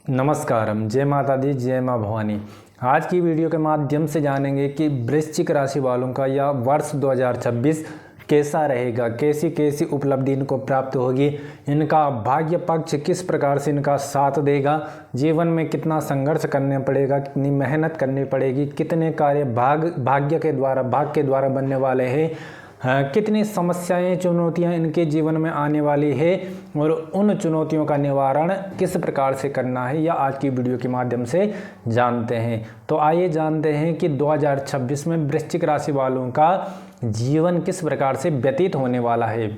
नमस्कारम, जय माता दी, जय माँ भवानी। आज की वीडियो के माध्यम से जानेंगे कि वृश्चिक राशि वालों का यह वर्ष 2026 कैसा रहेगा, कैसी कैसी उपलब्धि इनको प्राप्त होगी, इनका भाग्य पक्ष किस प्रकार से इनका साथ देगा, जीवन में कितना संघर्ष करना पड़ेगा, कितनी मेहनत करनी पड़ेगी, कितने कार्य भाग्य के द्वारा बनने वाले हैं, कितनी समस्याएं चुनौतियां इनके जीवन में आने वाली है और उन चुनौतियों का निवारण किस प्रकार से करना है, यह आज की वीडियो के माध्यम से जानते हैं। तो आइए जानते हैं कि 2026 में वृश्चिक राशि वालों का जीवन किस प्रकार से व्यतीत होने वाला है।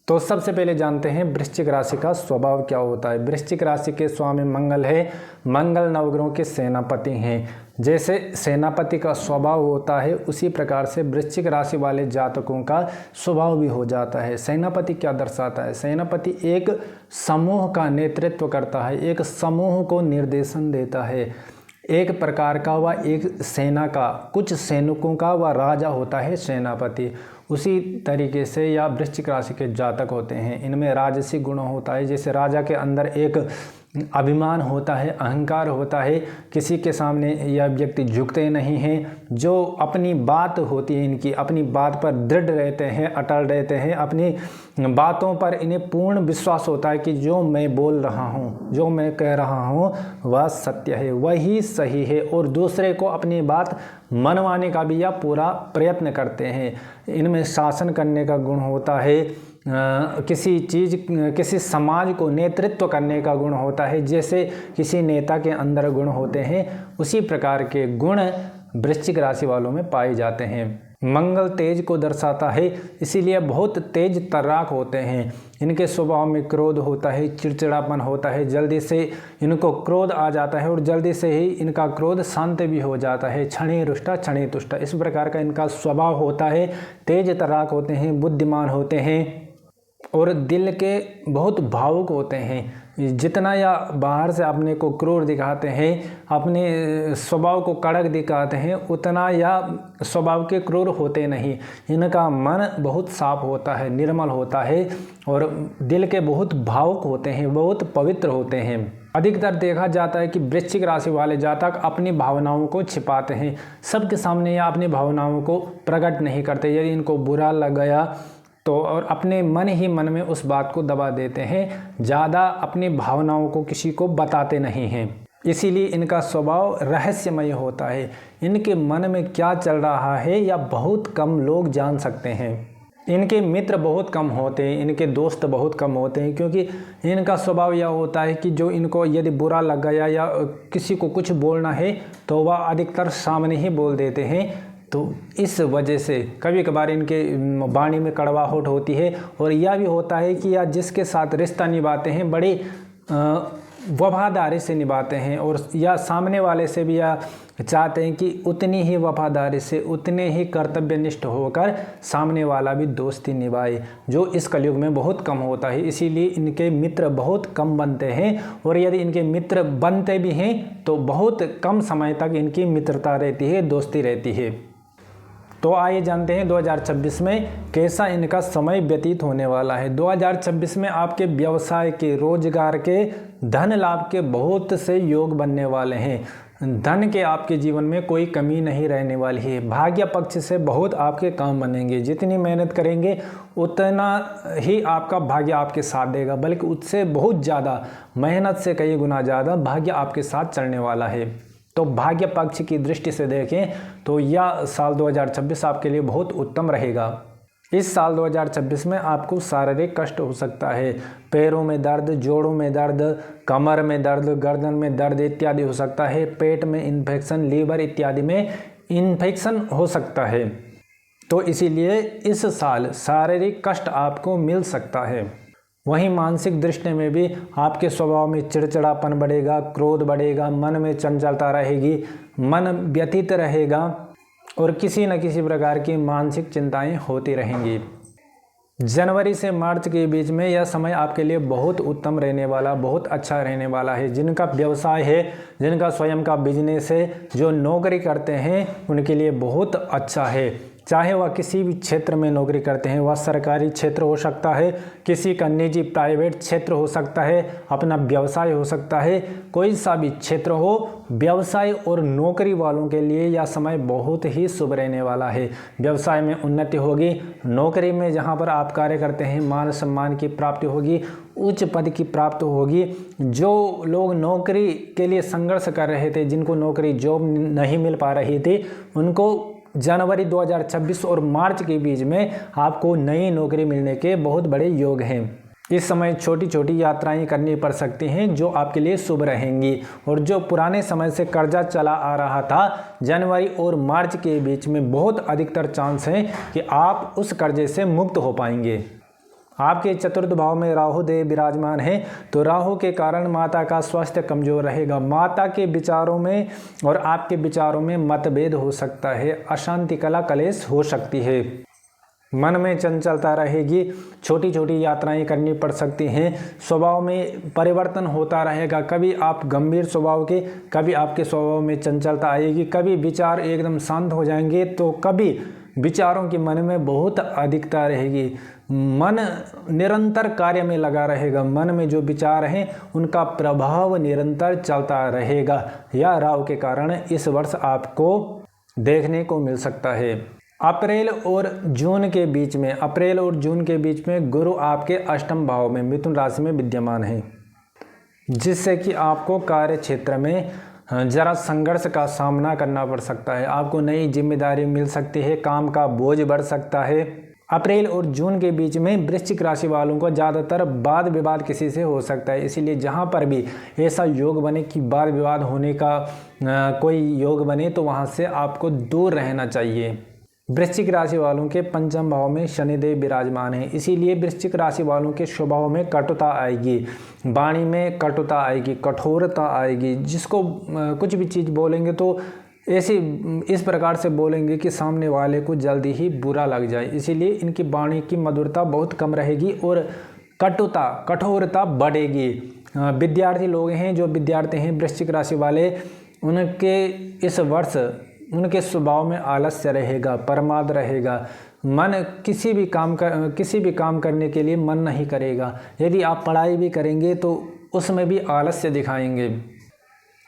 तो सबसे पहले जानते हैं वृश्चिक राशि का स्वभाव क्या होता है। वृश्चिक राशि के स्वामी मंगल है। मंगल नवग्रहों के सेनापति हैं। जैसे सेनापति का स्वभाव होता है उसी प्रकार से वृश्चिक राशि वाले जातकों का स्वभाव भी हो जाता है। सेनापति क्या दर्शाता है? सेनापति एक समूह का नेतृत्व करता है, एक समूह को निर्देशन देता है, एक प्रकार का वह एक सेना का, कुछ सैनिकों का वह राजा होता है सेनापति। उसी तरीके से यह वृश्चिक राशि के जातक होते हैं। इनमें राजसी गुण होता है। जैसे राजा के अंदर एक अभिमान होता है, अहंकार होता है, किसी के सामने यह व्यक्ति झुकते नहीं हैं। जो अपनी बात होती है इनकी, अपनी बात पर दृढ़ रहते हैं, अटल रहते हैं, अपनी बातों पर इन्हें पूर्ण विश्वास होता है कि जो मैं बोल रहा हूँ, जो मैं कह रहा हूँ वह सत्य है, वही सही है, और दूसरे को अपनी बात मनवाने का भी यह पूरा प्रयत्न करते हैं। इनमें शासन करने का गुण होता है, किसी समाज को नेतृत्व करने का गुण होता है। जैसे किसी नेता के अंदर गुण होते हैं उसी प्रकार के गुण वृश्चिक राशि वालों में पाए जाते हैं। मंगल तेज को दर्शाता है, इसीलिए बहुत तेज तर्राक होते हैं। इनके स्वभाव में क्रोध होता है, चिड़चिड़ापन होता है, जल्दी से इनको क्रोध आ जाता है और जल्दी से ही इनका क्रोध शांत भी हो जाता है। क्षणे रुष्टा क्षणे तुष्टा, इस प्रकार का इनका स्वभाव होता है। तेज तर्राक होते हैं, बुद्धिमान होते हैं और दिल के बहुत भावुक होते हैं। जितना या बाहर से अपने को क्रूर दिखाते हैं, अपने स्वभाव को कड़क दिखाते हैं, उतना या स्वभाव के क्रूर होते नहीं। इनका मन बहुत साफ होता है, निर्मल होता है और दिल के बहुत भावुक होते हैं, बहुत पवित्र होते हैं। अधिकतर देखा जाता है कि वृश्चिक राशि वाले जातक अपनी भावनाओं को छिपाते हैं, सबके सामने या अपनी भावनाओं को प्रकट नहीं करते। यदि इनको बुरा लग गया तो और अपने मन ही मन में उस बात को दबा देते हैं, ज़्यादा अपनी भावनाओं को किसी को बताते नहीं हैं। इसीलिए इनका स्वभाव रहस्यमय होता है। इनके मन में क्या चल रहा है या बहुत कम लोग जान सकते हैं। इनके मित्र बहुत कम होते हैं, इनके दोस्त बहुत कम होते हैं, क्योंकि इनका स्वभाव यह होता है कि जो इनको यदि बुरा लग गया या किसी को कुछ बोलना है तो वह अधिकतर सामने ही बोल देते हैं। तो इस वजह से कभी कभार इनके वाणी में कड़वाहट होती है और यह भी होता है कि या जिसके साथ रिश्ता निभाते हैं बड़ी वफादारी से निभाते हैं और या सामने वाले से भी या चाहते हैं कि उतनी ही वफादारी से, उतने ही कर्तव्यनिष्ठ होकर सामने वाला भी दोस्ती निभाए, जो इस कलयुग में बहुत कम होता है। इसीलिए इनके मित्र बहुत कम बनते हैं और यदि इनके मित्र बनते भी हैं तो बहुत कम समय तक इनकी मित्रता रहती है, दोस्ती रहती है। तो आइए जानते हैं 2026 में कैसा इनका समय व्यतीत होने वाला है। 2026 में आपके व्यवसाय के, रोजगार के, धन लाभ के बहुत से योग बनने वाले हैं। धन के आपके जीवन में कोई कमी नहीं रहने वाली है। भाग्य पक्ष से बहुत आपके काम बनेंगे। जितनी मेहनत करेंगे उतना ही आपका भाग्य आपके साथ देगा, बल्कि उससे बहुत ज़्यादा, मेहनत से कई गुना ज़्यादा भाग्य आपके साथ चलने वाला है। तो भाग्य पक्ष की दृष्टि से देखें तो यह साल 2026 आपके लिए बहुत उत्तम रहेगा। इस साल 2026 में आपको शारीरिक कष्ट हो सकता है। पैरों में दर्द, जोड़ों में दर्द, कमर में दर्द, गर्दन में दर्द इत्यादि हो सकता है। पेट में इन्फेक्शन, लीवर इत्यादि में इन्फेक्शन हो सकता है। तो इसीलिए इस साल शारीरिक कष्ट आपको मिल सकता है। वहीं मानसिक दृष्टि में भी आपके स्वभाव में चिड़चिड़ापन बढ़ेगा, क्रोध बढ़ेगा, मन में चंचलता रहेगी, मन व्यथित रहेगा और किसी न किसी प्रकार की मानसिक चिंताएं होती रहेंगी। जनवरी से मार्च के बीच में यह समय आपके लिए बहुत उत्तम रहने वाला, बहुत अच्छा रहने वाला है। जिनका व्यवसाय है, जिनका स्वयं का बिजनेस है, जो नौकरी करते हैं, उनके लिए बहुत अच्छा है। चाहे वह किसी भी क्षेत्र में नौकरी करते हैं, वह सरकारी क्षेत्र हो सकता है, किसी का निजी प्राइवेट क्षेत्र हो सकता है, अपना व्यवसाय हो सकता है, कोई सा भी क्षेत्र हो, व्यवसाय और नौकरी वालों के लिए यह समय बहुत ही शुभ रहने वाला है। व्यवसाय में उन्नति होगी, नौकरी में जहां पर आप कार्य करते हैं मान सम्मान की प्राप्ति होगी, उच्च पद की प्राप्ति होगी। जो लोग नौकरी के लिए संघर्ष कर रहे थे, जिनको नौकरी जॉब नहीं मिल पा रही थी, उनको जनवरी 2026 और मार्च के बीच में आपको नई नौकरी मिलने के बहुत बड़े योग हैं। इस समय छोटी छोटी यात्राएं करनी पड़ सकती हैं जो आपके लिए शुभ रहेंगी। और जो पुराने समय से कर्जा चला आ रहा था, जनवरी और मार्च के बीच में बहुत अधिकतर चांस हैं कि आप उस कर्जे से मुक्त हो पाएंगे। आपके चतुर्थ भाव में राहु देव विराजमान है, तो राहु के कारण माता का स्वास्थ्य कमजोर रहेगा। माता के विचारों में और आपके विचारों में मतभेद हो सकता है, अशांति कला कलेश हो सकती है, मन में चंचलता रहेगी, छोटी छोटी यात्राएं करनी पड़ सकती हैं, स्वभाव में परिवर्तन होता रहेगा। कभी आप गंभीर स्वभाव के, कभी आपके स्वभाव में चंचलता आएगी, कभी विचार एकदम शांत हो जाएंगे, तो कभी विचारों के मन में बहुत अधिकता रहेगी। मन निरंतर कार्य में लगा रहेगा, मन में जो विचार हैं उनका प्रभाव निरंतर चलता रहेगा। यह राहु के कारण इस वर्ष आपको देखने को मिल सकता है। अप्रैल और जून के बीच में गुरु आपके अष्टम भाव में मिथुन राशि में विद्यमान है, जिससे कि आपको कार्य क्षेत्र में जरा संघर्ष का सामना करना पड़ सकता है। आपको नई जिम्मेदारी मिल सकती है, काम का बोझ बढ़ सकता है। अप्रैल और जून के बीच में वृश्चिक राशि वालों को ज़्यादातर वाद विवाद किसी से हो सकता है, इसीलिए जहां पर भी ऐसा योग बने कि वाद विवाद होने का कोई योग बने तो वहां से आपको दूर रहना चाहिए। वृश्चिक राशि वालों के पंचम भाव में शनिदेव विराजमान है, इसीलिए वृश्चिक राशि वालों के स्वभाव में कटुता आएगी, वाणी में कटुता आएगी, कठोरता आएगी। जिसको कुछ भी चीज़ बोलेंगे तो ऐसे इस प्रकार से बोलेंगे कि सामने वाले को जल्दी ही बुरा लग जाए, इसीलिए इनकी वाणी की मधुरता बहुत कम रहेगी और कठोरता बढ़ेगी। विद्यार्थी लोग हैं, जो विद्यार्थी हैं वृश्चिक राशि वाले, उनके इस वर्ष उनके स्वभाव में आलस्य रहेगा, प्रमाद रहेगा, मन किसी भी काम करने के लिए मन नहीं करेगा। यदि आप पढ़ाई भी करेंगे तो उसमें भी आलस्य दिखाएंगे।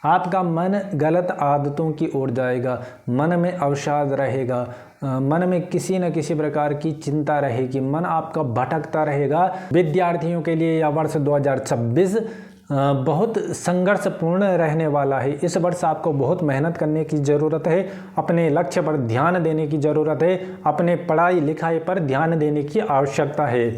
आपका मन गलत आदतों की ओर जाएगा, मन में अवसाद रहेगा, मन में किसी न किसी प्रकार की चिंता रहेगी, मन आपका भटकता रहेगा। विद्यार्थियों के लिए यह वर्ष 2026 बहुत संघर्षपूर्ण रहने वाला है। इस वर्ष आपको बहुत मेहनत करने की ज़रूरत है, अपने लक्ष्य पर ध्यान देने की ज़रूरत है, अपने पढ़ाई लिखाई पर ध्यान देने की आवश्यकता है।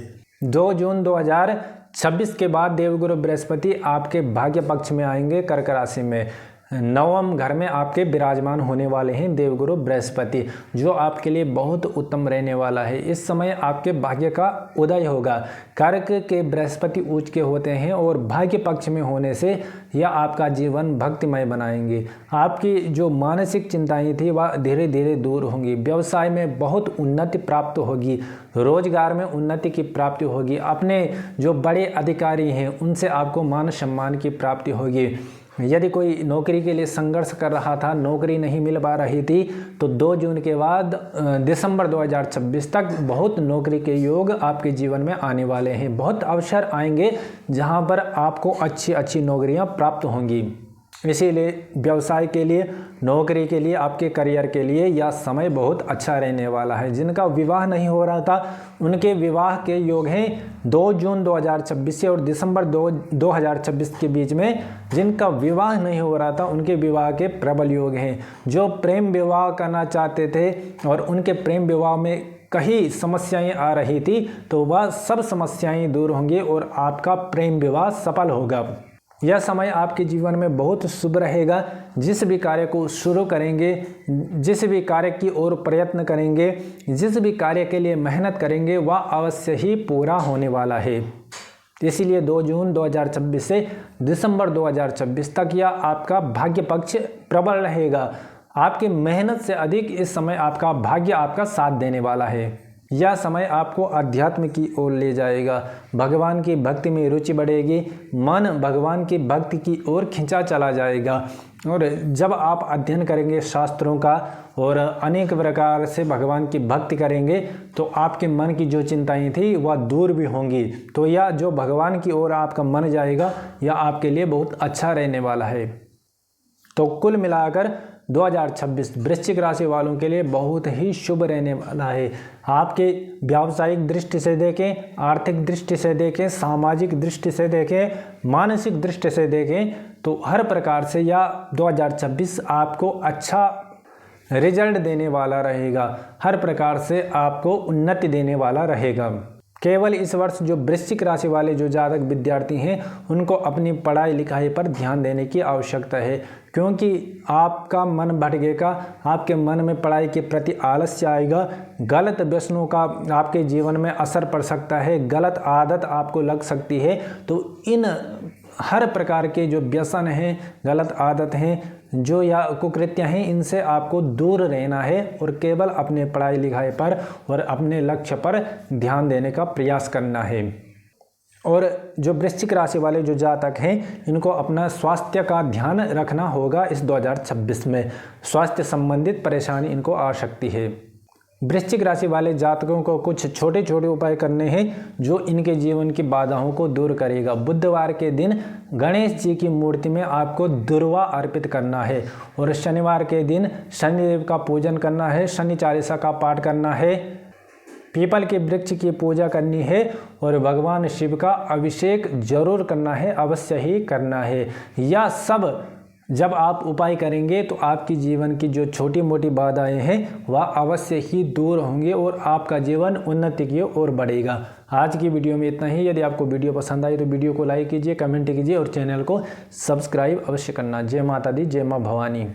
2 जून 2026 के बाद देवगुरु बृहस्पति आपके भाग्य पक्ष में आएंगे, कर्क राशि में। नवम घर में आपके विराजमान होने वाले हैं देवगुरु बृहस्पति, जो आपके लिए बहुत उत्तम रहने वाला है। इस समय आपके भाग्य का उदय होगा। कर्क के बृहस्पति उच्च के होते हैं और भाग्य पक्ष में होने से यह आपका जीवन भक्तिमय बनाएंगे। आपकी जो मानसिक चिंताएं थी वह धीरे धीरे दूर होंगी। व्यवसाय में बहुत उन्नति प्राप्त होगी, रोजगार में उन्नति की प्राप्ति होगी। अपने जो बड़े अधिकारी हैं उनसे आपको मान सम्मान की प्राप्ति होगी। यदि कोई नौकरी के लिए संघर्ष कर रहा था, नौकरी नहीं मिल पा रही थी, तो 2 जून के बाद दिसंबर 2026 तक बहुत नौकरी के योग आपके जीवन में आने वाले हैं। बहुत अवसर आएंगे जहां पर आपको अच्छी नौकरियां प्राप्त होंगी। इसीलिए व्यवसाय के लिए, नौकरी के लिए, आपके करियर के लिए यह समय बहुत अच्छा रहने वाला है। जिनका विवाह नहीं हो रहा था उनके विवाह के योग हैं 2 जून 2026 से और दिसंबर 2026 के बीच में। जिनका विवाह नहीं हो रहा था उनके विवाह के प्रबल योग हैं। जो प्रेम विवाह करना चाहते थे और उनके प्रेम विवाह में कई समस्याएं आ रही थी, तो वह सब समस्याएं दूर होंगी और आपका प्रेम विवाह सफल होगा। यह समय आपके जीवन में बहुत शुभ रहेगा। जिस भी कार्य को शुरू करेंगे, जिस भी कार्य की ओर प्रयत्न करेंगे, जिस भी कार्य के लिए मेहनत करेंगे, वह अवश्य ही पूरा होने वाला है। इसीलिए 2 जून 2026 से दिसंबर 2026 तक यह आपका भाग्य पक्ष प्रबल रहेगा। आपकी मेहनत से अधिक इस समय आपका भाग्य आपका साथ देने वाला है। यह समय आपको अध्यात्म की ओर ले जाएगा। भगवान की भक्ति में रुचि बढ़ेगी, मन भगवान की भक्ति की ओर खिंचा चला जाएगा। और जब आप अध्ययन करेंगे शास्त्रों का और अनेक प्रकार से भगवान की भक्ति करेंगे तो आपके मन की जो चिंताएं थी वह दूर भी होंगी। तो यह जो भगवान की ओर आपका मन जाएगा यह आपके लिए बहुत अच्छा रहने वाला है। तो कुल मिलाकर 2026 वृश्चिक राशि वालों के लिए बहुत ही शुभ रहने वाला है। आपके व्यावसायिक दृष्टि से देखें, आर्थिक दृष्टि से देखें, सामाजिक दृष्टि से देखें, मानसिक दृष्टि से देखें तो हर प्रकार से यह 2026 आपको अच्छा रिजल्ट देने वाला रहेगा, हर प्रकार से आपको उन्नति देने वाला रहेगा। केवल इस वर्ष जो वृश्चिक राशि वाले जो जातक विद्यार्थी हैं उनको अपनी पढ़ाई लिखाई पर ध्यान देने की आवश्यकता है, क्योंकि आपका मन भटकेगा, आपके मन में पढ़ाई के प्रति आलस्य आएगा, गलत व्यसनों का आपके जीवन में असर पड़ सकता है, गलत आदत आपको लग सकती है। तो इन हर प्रकार के जो व्यसन हैं, गलत आदत हैं, जो या कुकृत्य हैं, इनसे आपको दूर रहना है और केवल अपने पढ़ाई लिखाई पर और अपने लक्ष्य पर ध्यान देने का प्रयास करना है। और जो वृश्चिक राशि वाले जो जातक हैं इनको अपना स्वास्थ्य का ध्यान रखना होगा। इस 2026 में स्वास्थ्य संबंधित परेशानी इनको आ सकती है। वृश्चिक राशि वाले जातकों को कुछ छोटे छोटे उपाय करने हैं जो इनके जीवन की बाधाओं को दूर करेगा। बुधवार के दिन गणेश जी की मूर्ति में आपको दुर्वा अर्पित करना है और शनिवार के दिन शनिदेव का पूजन करना है, शनि चालीसा का पाठ करना है, पीपल के वृक्ष की पूजा करनी है और भगवान शिव का अभिषेक जरूर करना है, अवश्य ही करना है। यह सब जब आप उपाय करेंगे तो आपकी जीवन की जो छोटी मोटी बाधाएं हैं वह अवश्य ही दूर होंगे और आपका जीवन उन्नति की ओर बढ़ेगा। आज की वीडियो में इतना ही। यदि आपको वीडियो पसंद आई तो वीडियो को लाइक कीजिए, कमेंट कीजिए और चैनल को सब्सक्राइब अवश्य करना। जय माता दी, जय माँ भवानी।